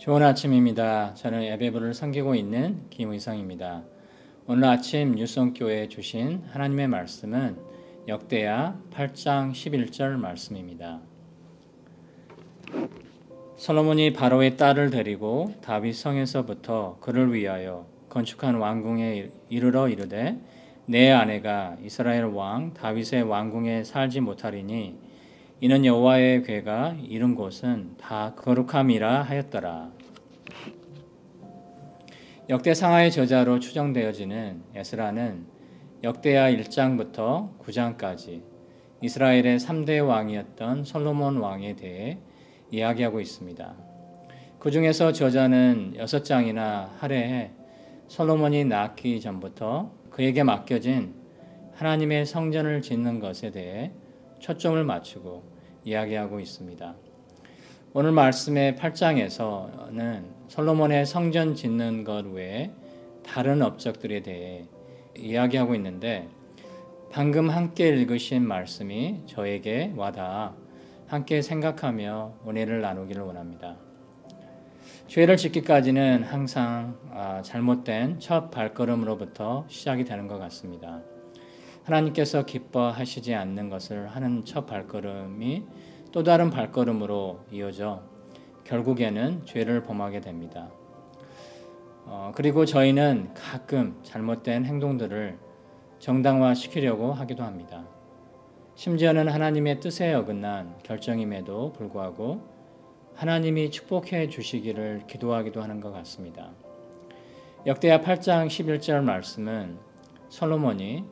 좋은 아침입니다. 저는 예배부를 섬기고 있는 김의성입니다. 오늘 아침 뉴성교회에 주신 하나님의 말씀은 역대하 8장 11절 말씀입니다. 솔로몬이 바로의 딸을 데리고 다윗 성에서부터 그를 위하여 건축한 왕궁에 이르러 이르되 내 아내가 이스라엘 왕 다윗의 왕궁에 살지 못하리니 이는 여호와의 궤가 이른 곳은 다 거룩함이라 하였더라. 역대상하의 저자로 추정되어지는 에스라는 역대하 1장부터 9장까지 이스라엘의 3대 왕이었던 솔로몬 왕에 대해 이야기하고 있습니다. 그 중에서 저자는 6장이나 할애해 솔로몬이 낳기 전부터 그에게 맡겨진 하나님의 성전을 짓는 것에 대해 초점을 맞추고 이야기하고 있습니다. 오늘 말씀의 8장에서는 솔로몬의 성전 짓는 것 외에 다른 업적들에 대해 이야기하고 있는데 방금 함께 읽으신 말씀이 저에게 와닿아 함께 생각하며 은혜를 나누기를 원합니다. 죄를 짓기까지는 항상 잘못된 첫 발걸음으로부터 시작이 되는 것 같습니다. 하나님께서 기뻐하시지 않는 것을 하는 첫 발걸음이 또 다른 발걸음으로 이어져 결국에는 죄를 범하게 됩니다. 그리고 저희는 가끔 잘못된 행동들을 정당화시키려고 하기도 합니다. 심지어는 하나님의 뜻에 어긋난 결정임에도 불구하고 하나님이 축복해 주시기를 기도하기도 하는 것 같습니다. 역대하 8장 11절 말씀은 솔로몬이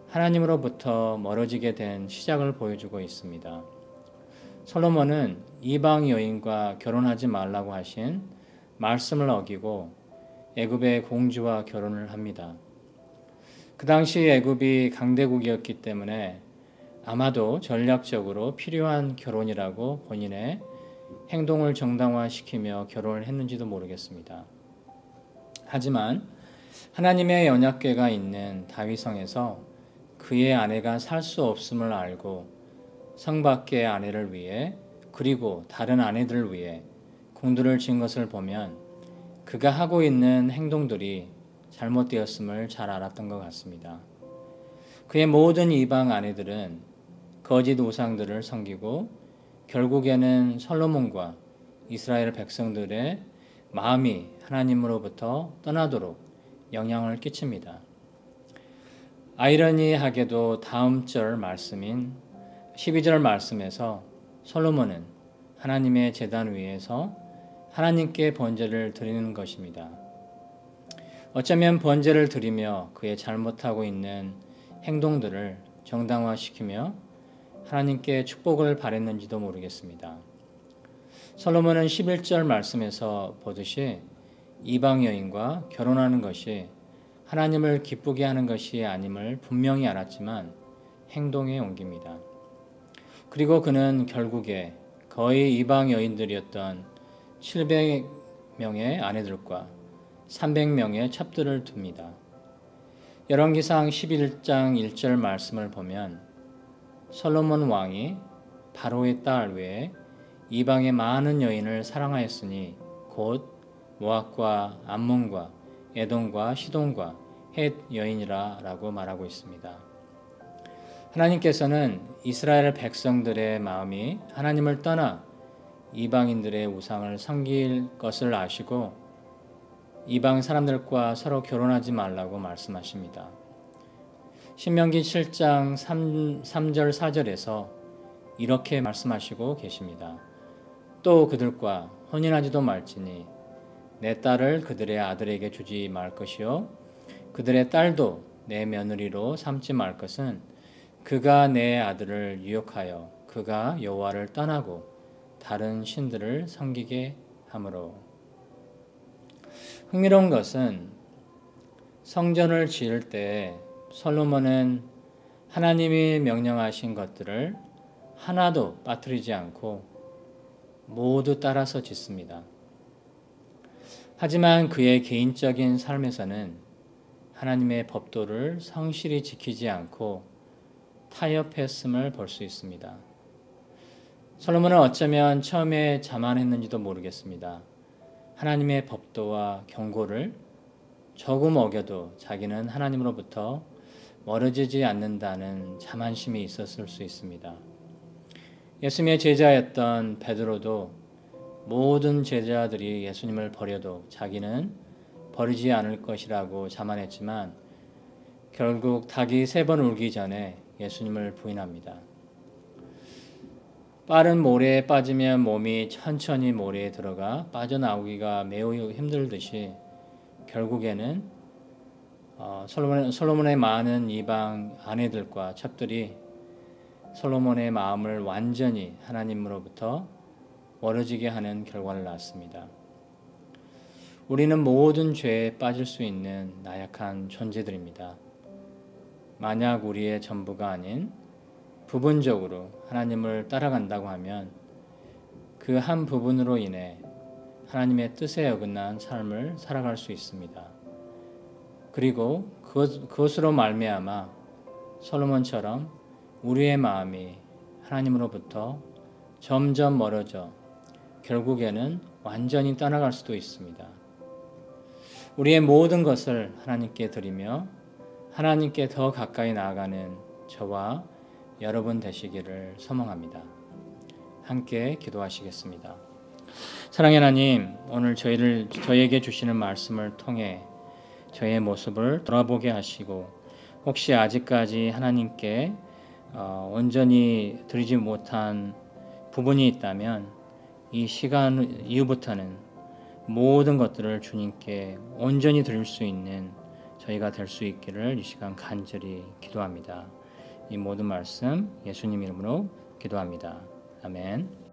하나님으로부터 멀어지게 된 시작을 보여주고 있습니다. 솔로몬은 이방 여인과 결혼하지 말라고 하신 말씀을 어기고 애굽의 공주와 결혼을 합니다. 그 당시 애굽이 강대국이었기 때문에 아마도 전략적으로 필요한 결혼이라고 본인의 행동을 정당화시키며 결혼을 했는지도 모르겠습니다. 하지만 하나님의 언약궤가 있는 다윗성에서 그의 아내가 살 수 없음을 알고 성 밖의 아내를 위해 그리고 다른 아내들을 위해 궁들을 지은 것을 보면 그가 하고 있는 행동들이 잘못되었음을 잘 알았던 것 같습니다. 그의 모든 이방 아내들은 거짓 우상들을 섬기고 결국에는 솔로몬과 이스라엘 백성들의 마음이 하나님으로부터 떠나도록 영향을 끼칩니다. 아이러니하게도 다음 절 말씀인 12절 말씀에서 솔로몬은 하나님의 제단 위에서 하나님께 번제를 드리는 것입니다. 어쩌면 번제를 드리며 그의 잘못하고 있는 행동들을 정당화시키며 하나님께 축복을 바랬는지도 모르겠습니다. 솔로몬은 11절 말씀에서 보듯이 이방 여인과 결혼하는 것이 하나님을 기쁘게 하는 것이 아님을 분명히 알았지만 행동에 옮깁니다. 그리고 그는 결국에 거의 이방 여인들이었던 700명의 아내들과 300명의 첩들을 둡니다. 열왕기상 11장 1절 말씀을 보면 솔로몬 왕이 바로의 딸 외에 이방의 많은 여인을 사랑하였으니 곧 모압과 암몬과 에돔과 시돈과 헷 여인이라 라고 말하고 있습니다. 하나님께서는 이스라엘 백성들의 마음이 하나님을 떠나 이방인들의 우상을 섬길 것을 아시고 이방 사람들과 서로 결혼하지 말라고 말씀하십니다. 신명기 7장 3절 4절에서 이렇게 말씀하시고 계십니다. 또 그들과 혼인하지도 말지니 내 딸을 그들의 아들에게 주지 말 것이요 그들의 딸도 내 며느리로 삼지 말 것은 그가 내 아들을 유혹하여 그가 여호와를 떠나고 다른 신들을 섬기게 하므로. 흥미로운 것은 성전을 지을 때 솔로몬은 하나님이 명령하신 것들을 하나도 빠뜨리지 않고 모두 따라서 짓습니다. 하지만 그의 개인적인 삶에서는 하나님의 법도를 성실히 지키지 않고 타협했음을 볼 수 있습니다. 솔로몬은 어쩌면 처음에 자만했는지도 모르겠습니다. 하나님의 법도와 경고를 조금 어겨도 자기는 하나님으로부터 멀어지지 않는다는 자만심이 있었을 수 있습니다. 예수님의 제자였던 베드로도 모든 제자들이 예수님을 버려도 자기는 버리지 않을 것이라고 자만했지만 결국 닭이 3번 울기 전에 예수님을 부인합니다. 빠른 모래에 빠지면 몸이 천천히 모래에 들어가 빠져나오기가 매우 힘들듯이 결국에는 솔로몬의 많은 이방 아내들과 첩들이 솔로몬의 마음을 완전히 하나님으로부터 멀어지게 하는 결과를 낳았습니다. 우리는 모든 죄에 빠질 수 있는 나약한 존재들입니다. 만약 우리의 전부가 아닌 부분적으로 하나님을 따라간다고 하면 그 한 부분으로 인해 하나님의 뜻에 어긋난 삶을 살아갈 수 있습니다. 그리고 그것으로 말미암아 솔로몬처럼 우리의 마음이 하나님으로부터 점점 멀어져 결국에는 완전히 떠나갈 수도 있습니다. 우리의 모든 것을 하나님께 드리며 하나님께 더 가까이 나아가는 저와 여러분 되시기를 소망합니다. 함께 기도하시겠습니다. 사랑의 하나님, 오늘 저에게 주시는 말씀을 통해 저의 모습을 돌아보게 하시고 혹시 아직까지 하나님께 온전히 드리지 못한 부분이 있다면 이 시간 이후부터는 모든 것들을 주님께 온전히 드릴 수 있는 저희가 될 수 있기를 이 시간 간절히 기도합니다. 이 모든 말씀 예수님 이름으로 기도합니다. 아멘.